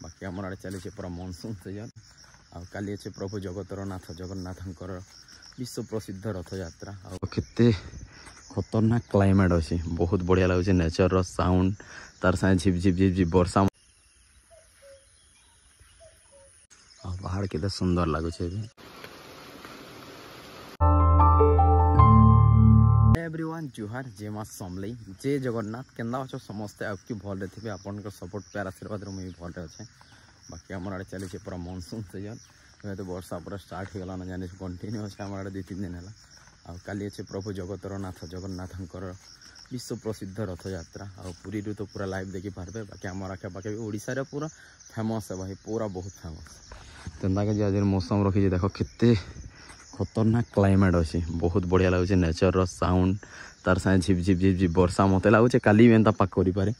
बाकी आम आड़े चली पूरा मनसून सीजन आली अच्छे प्रभु जगतर नाथ जगन्नाथंकर विश्व प्रसिद्ध रथ यात्रा आते खतरनाक क्लाइमेट अच्छी बहुत बढ़िया लगे नेचर साउंड तार साथ झिप झिप झिप झिप वर्षा पहाड़ के सुंदर लगुच एवरीवन जुहार जय माँ समलई जय जगन्नाथ केन्दा अच्छो समस्ते आपकी भल थे आपण सपोर्ट प्यार आशीर्वाद मुझे भल अच्छे बाकी आम आड़े चली पूरा मनसून सीजन तो वर्षा पूरा स्टार्ट हो गलान जानी कंटिन्यू अच्छे आम आड़े 2-3 दिन है आली अच्छे प्रभु जगतर नाथ जगन्नाथंकर विश्व प्रसिद्ध रथ यात्रा पुरी तो पूरा लाइव देखी पारे बाकी आम आखे पाखे ओडिशा पूरा फेमस है भाई पूरा बहुत फेमस तेंदा के आज मौसम रखी देख केते खतरनाक क्लाइमेट अच्छी बहुत बढ़िया लगे नेचर साउंड तार साथ झिप झिप झिप झिप वर्षा मत लगुच काली भी एंता पाक करें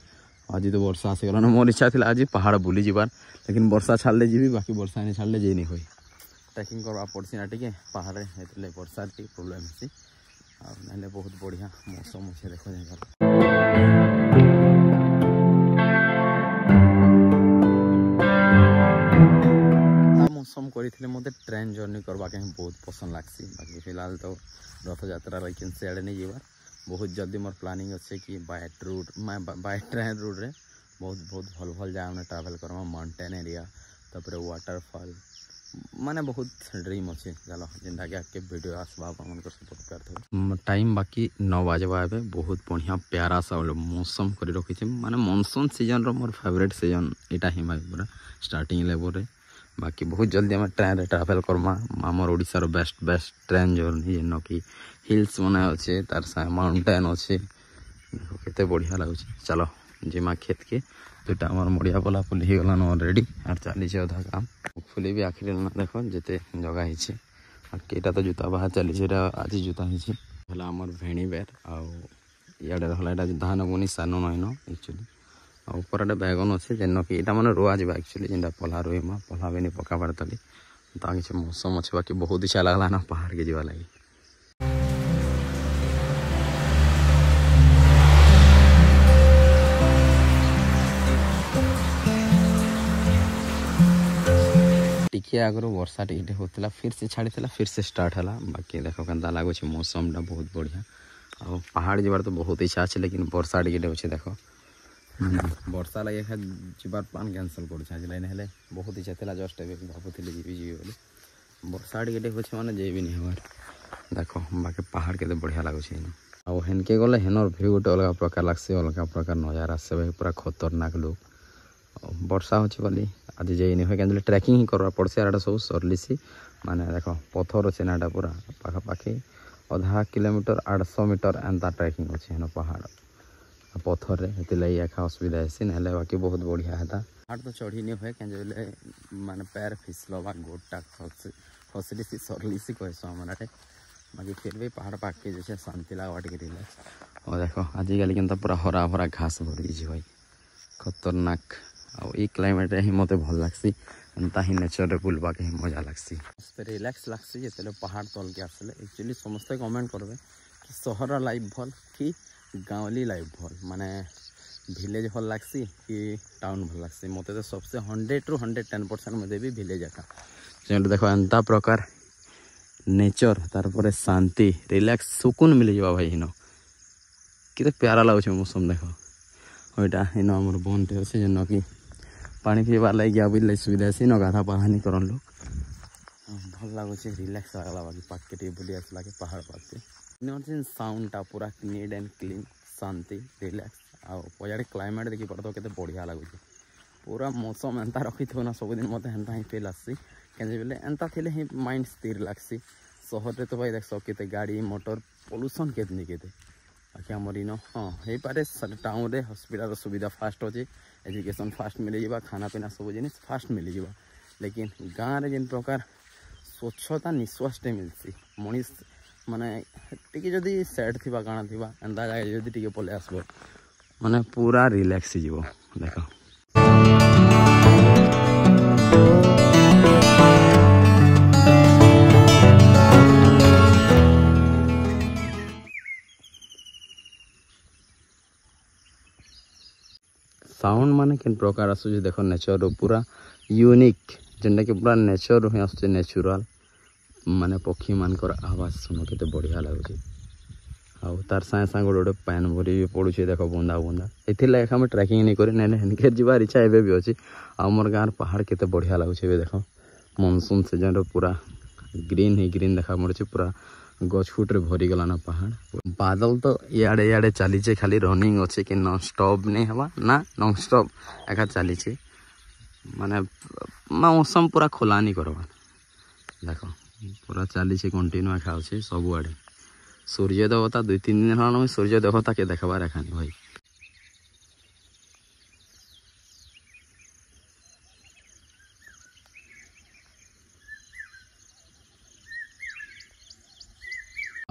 आज तो वर्षा आसीगला मोर इच्छा थी आज पहाड़ बुली जीवार लेकिन वर्षा छाड़े जी बाकी वर्षा नहीं छाड़े जे नहीं हुई ट्रेकिंग करवा पड़सी ना टे पहाड़ में वर्षा टी प्रोब्लेम है ना बहुत बढ़िया मौसम अच्छे देख मौसम करी मत ट्रेन जर्नी करवा के बहुत पसंद लगसी बाकी फिलहाल तो रथ यात्रा लेकिन सियाड़े नहीं जीवार बहुत जल्दी मोर प्लानिंग अच्छे कि बाय ट्रेन रूट रे बहुत बहुत भल भल जगह ट्रावेल करमा माउंटेन एरिया तापर वाटरफॉल माने बहुत ड्रीम अच्छे चलो जिनटा कि आपके वीडियो आसवा सपोर्ट करते टाइम बाकी 9 बजवा ए बहुत बढ़िया प्यारा सा मौसम कर रखी माने मनसून सीजन रो मोर फेवरेट सीजन यहाँ ही पूरा स्टार्टिंग लेवल रे बाकी बहुत जल्दी आम ट्रेन रे ट्रावेल करमा आमर ओडिशार बेस्ट बेस्ट ट्रेन जर्नी जेन कि हिल्स मैंने अच्छे तार सा माउंटेन अच्छे केते बढ़िया लगुच चलो जिमा खेत के दुटा आम मड़िया पला पुली हो गलान अलरेडी आर चली अधा काम फुली भी आखिरी देख जिते जगह होटा तो जूता बाहर चली आज जूता होगा आमर भेणी बेर आड़े रहा धान बुनी सान नईन एक्चुअली ऊपर बैगन अच्छे जेन कि यहाँ मैंने रुआ जा एक्चुअली जेनटा पल्हा रुईमा पल्हा भी नहीं पका पार तली किसी मौसम अच्छे बाकी बहुत इच्छा लगला ना पहाड़ के जावा लगी टिके आगर वर्षा टिके होता फिर से छाड़ी फिर से स्टार्ट है बाकी देख के लगुच मौसम टा बहुत बढ़िया आ पहाड़ जीवार तो बहुत इच्छा अच्छे लेकिन वर्षा टिके अच्छे देख वर्षा लगे जीवार प्लान कैंसल कर बहुत इच्छा था जस्ट भावुली जी बोली वर्षा टिके अच्छे मैंने जे भी नहीं हमार देख बाकी पहाड़ के बढ़िया लगुच हेनके गले हेनर भ्यू गोटे अलग प्रकार लगसे अलग प्रकार नजारा से भाई पूरा खतरनाक लुक वर्षा होची बोली आज जे नहीं हुए ट्रेकिंग ही करवा पड़से आड़ा सब सरलीसी माने देख पथर अच्छे ना पूरा पाखापाखि आधा किलोमीटर 800 मीटर एंता ट्रेकिंग अच्छे हेन पहाड़ पथर से एका असुविधा है ना बाकी बहुत बढ़िया है पहाड़ तो चढ़ी नहीं हुए कहीं माने पैर फिसलवा गोटा खसलीसी सरलीसी कहसो हमारे बाकी फिर भी पहाड़ पाके जैसे शांति लगा टे रिलैक्स और देखो आजिकल के पूरा हरा भरा घास भरी भाई खतरनाक आई क्लाइमेट ही मत भल लगसी एंता ही नेचर बुलवा के मजा लगसी रिलैक्स लगसी जो पहाड़ तल के आसले एक्चुअली समस्ते कमेंट करबे कि सहर लाइफ भल कि गाँवली लाइफ भल माने विलेज भल लगसी कि टाउन भल लगसी मत तो सबसे 100 to 110% मत भी विलेज एका जो देखो एंता प्रकार नेचर तार शांति रिलैक्स सुकून मिल जावा भाई हिन कि प्यारा लगुच मौसम देख यहाँ इन आम बंटे अच्छे जेन कि पानी पीबार लगे बुझे सुविधा है न गाधा पाधा नहीं करन लोग भल लगुच रिलैक्स लगला बाकी पाक के बुली आसला के पहाड़ पाके साउंडटा पूरा neat and clean Shanti relax आड़े क्लाइमेट देखी पड़े तो बढ़िया लगुच पूरा मौसम एंता रखी थो ना सबुदिन मत एंता ही फिल आसी कहीं बोले एंता थे ही माइंड स्थिर लगसी सहर तो भाई देख के गाड़ी मोटर पॉल्यूशन के बाकी आमर इन हाँ हो पारे टाउन रे हॉस्पिटल सुविधा फास्ट अच्छे एजुकेशन फास्ट मिल जा खाना पीना सब जिन फास्ट मिल जा लेकिन गाँव में जिन प्रकार स्वच्छता निश्वासटे मिलसी मनीष माने टी जदि सैड थी काଣା थी एंता जगह जदि टी पलि आसब माने पूरा रिलैक्स हो देख साउंड माने किन प्रकार आसुचे देख नेचर पूरा यूनिक जेनटा कि पूरा नेचर ही आसुचे नेचुरल माने पक्षी मानकर आवाज सुनो केते बढ़िया लगुचे आउ तार साए साए गोटे गोटे पैन भरी भी पड़ुचे देख बुंदा बुंदा एथिर आम ट्रैकिंग नहीं करी ना हेनके जीवार इच्छा एवं भी अच्छी आमर गाँव पहाड़ केते बढ़िया लगुचे देख मनसून सीजन पूरा ग्रीन ही ग्रीन देखा मुड़े पूरा गछफुट्रे भरी गलाना पहाड़ बादल तो इे इे चलीचे खाली रनिंग अच्छे कि नॉन स्टॉप नहीं हवा ना नॉन स्टॉप एका चलीचे माने मौसम पूरा खोला नहीं करवा देख पूरा चलीचे कंटिन्यू एका अच्छे सबुआड़े सूर्य देवता 2-3 दिन होना सूर्य देवता के देखबार एका नहीं भाई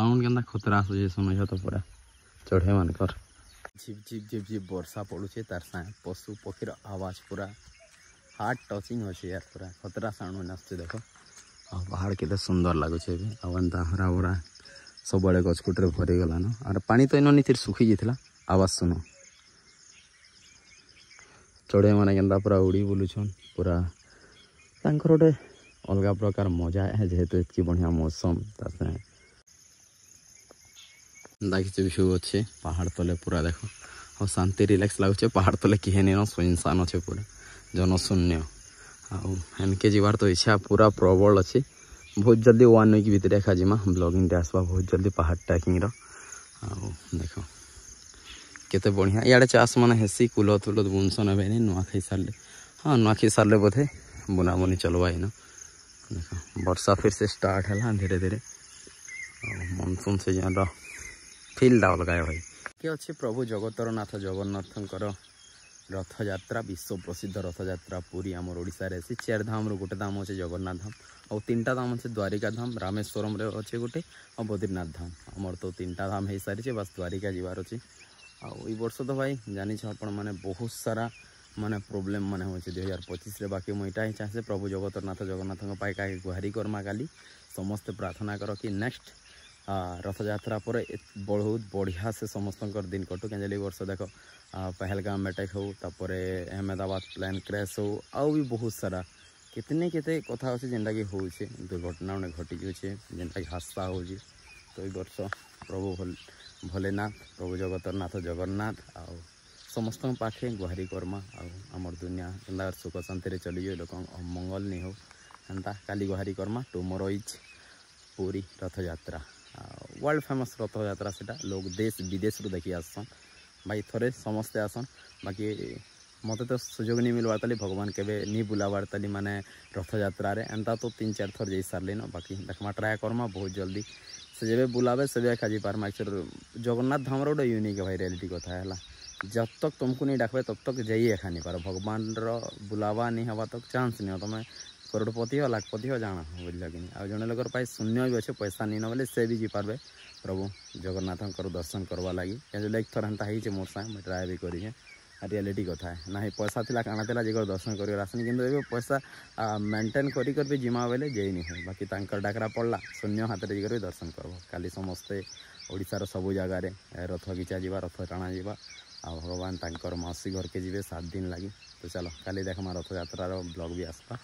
साउंड के खतरा आसूचे सुन तो पूरा चढ़े मानकर झिप झिप झिप झिप वर्षा पड़ुचे तार साए पशु पक्षीर आवाज पूरा हार्ट टचिंग अच्छे यार पूरा खतरा साउंड आसुचे देख पहाड़ केते सुंदर लगुचे एंता हरा भरा सब बड़े गछकुट्रे भरी गलान और पानी तो इन नीति सुखी जाता आवाज सुनो चढ़े मैंने केन्ता पूरा उड़ी बुलुछन पूरा तांकर गोटे अलग प्रकार मजा है जेहेतु इतनी बढ़िया मौसम तार देखिए भी अच्छे पहाड़ तले पूरा देख और शांति रिलैक्स लगुचे पहाड़ तले किए नहीं सुनसान अच्छे पूरा जनशून्य आनके जीवार तो इच्छा पूरा प्रबल अच्छे बहुत जल्दी 1 वीक भितर एका जिमा ब्लॉगिंग आसवा बहुत जल्दी पहाड़ ट्रैकिंग देख केते बढ़िया इे चाष मैंने हेसी कुलत उलत बुनसन ए नुआ खाई सारे हाँ नुआ खाई सारे बोधे बुना बुनी चलवा इन देख वर्षा फिर से स्टार्ट है धीरे धीरे मनसून सीजन फिल्ड अलग भाई किए अच्छे प्रभु जगतर नाथ जगन्नाथंकर रथ यात्रा विश्व प्रसिद्ध रथ यात्रा पूरी आमर ओडिशा रे 4 धाम रो गोटे धाम अच्छे जगन्नाथ धाम और 3टा धाम अच्छे द्वारिका धाम रामेश्वरम रे अच्छे गोटे और बद्रीनाथ धाम आमर तो 3टा धाम हो सारी बस द्वारिका जीवार अच्छे आई वर्ष तो भाई जानी आपण मैंने बहुत सारा माने प्रोब्लेम माने हो 2025 रे बाकी मुईटा ही चाहे प्रभु जगतरनाथ जगन्नाथ गुहारी कर्मा काली समस्ते प्रार्थना कर कि नेक्स्ट रथ यात्रा पर बहुत बढ़िया से समस्त दिन कटू क्या वर्ष देख पहलगाम अटैक हो तापर अहमदाबाद प्लेन क्रैश हो आउ भी बहुत सारा कितने केते कथा अच्छे जेनटा कि हो दुर्घटना घटी जाऊे जेनटा कि हादसा हो तो ये वर्ष प्रभु भोलेनाथ प्रभु जगतरनाथ जगन्नाथ आउ समस्त पाखे गुहारी कर्मा आमर दुनिया के सुख शांति चली जाए लोक मंगल नहीं हो एंता काली गुहारी कर्मा टुमोरो इज पूरी रथ यात्रा वर्ल्ड फेमस रथ यात्रा से लोग देश विदेश रू देखी आसन भाई थोड़े समस्ते आसन बाकी मत तो सुजोग नहीं मिलवार ताली भगवान केवे नहीं बुलावार ताली माने रथ यात्रा रे एंता तो 3-4 थर जाई सारे न बाकी देखमा ट्राए करमा बहुत जल्दी से जब बुलावे से खाजी पारमा एक्चुअली जगन्नाथ धाम गोटे यूनिक भाई रियलिटी कथा है जब तक तुमको नहीं डाकबे तब तक जाइए एखा नहीं पार भगवान बुलावा नहीं हवा तक चांस नहीं हो तुम करोड़पति हो लाखपति हो जाना बुझल कि नहीं जड़े लोग पाई शून्य भी अच्छे पैसा नहीं बोले से भी जीपारे प्रभु जगन्नाथ दर्शन करवा लगी एक थर एंता हो मोर साए मुझे ट्राए भी करी रियलिटी कथा है ना पैसा थिला काना थिला जी दर्शन कर आसनी कि पैसा मेंटेन कर भी जिमा बेले जाई नहीं हो बाकी डाकरा पड़ला शून्य हाथ में जी दर्शन कर काली समस्ते ओडिशार सबू जगार रथ गिचा जा रथ टाणा जा आ भगवान तांकर मासी घर के जी 7 दिन लगी तो चलो काली देखमा रथ यात्रार ब्लॉग भी आसपा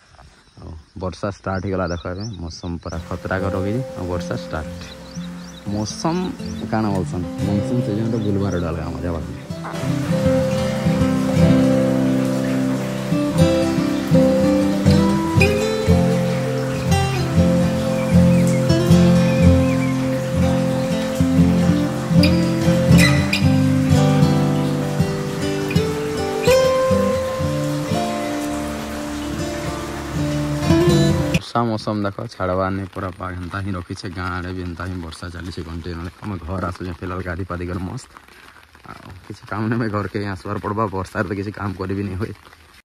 वर्षा स्टार्ट हो गला देख मौसम पूरा खतरा कर रखी वर्षा स्टार्ट मौसम काना बोलसन मौसम सीजन तो बुलबार डाल मजा बात मौसम देख छाड़वा नहीं पूरा पाग हेन्ता ही रखीचे गाँव आड़े भी हेन्ता ही वर्षा चली कंटिन्यू आम घर आसुचे फिलहाल गाधी पाधी कर मस्त किसी काम नहीं घर के आसबार पड़वा वर्षा तो किसी काम करी भी नहीं हुए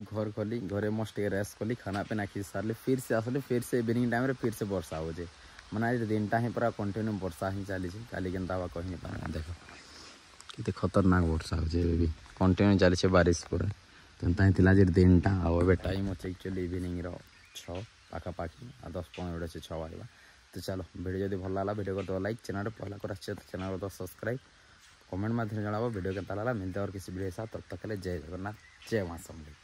घर खोली घरे मस्त रेस्ट कली खाना पीना खी सारे फिर से आसली फिर से इवनिंग टाइम फिर से वर्षा हो जाए मैंने दिनटा ही पूरा कंटिन्यू वर्षा ही चली काली केन्ता हवा कही नहीं देख कितने खतरनाक वर्षा हो कंटिन्यू चली बारिश पूरा केन्ता ही थिला जे दिनटा आउ टाइम अच्छे एक्चुअली इवनिंग 6 पाखापाखि 10-15 मिनट 6 बजवा तो चलो वीडियो जब भल लगा वीडियो कर लाइक चैनल पहला कर चैनल तो सब्सक्राइब कमेंट माध्यम जनाब वीडियो के लगा मिलते और किसी वीडियो साथ तब तक के लिए जय जगन्नाथ। जय मां समलेई।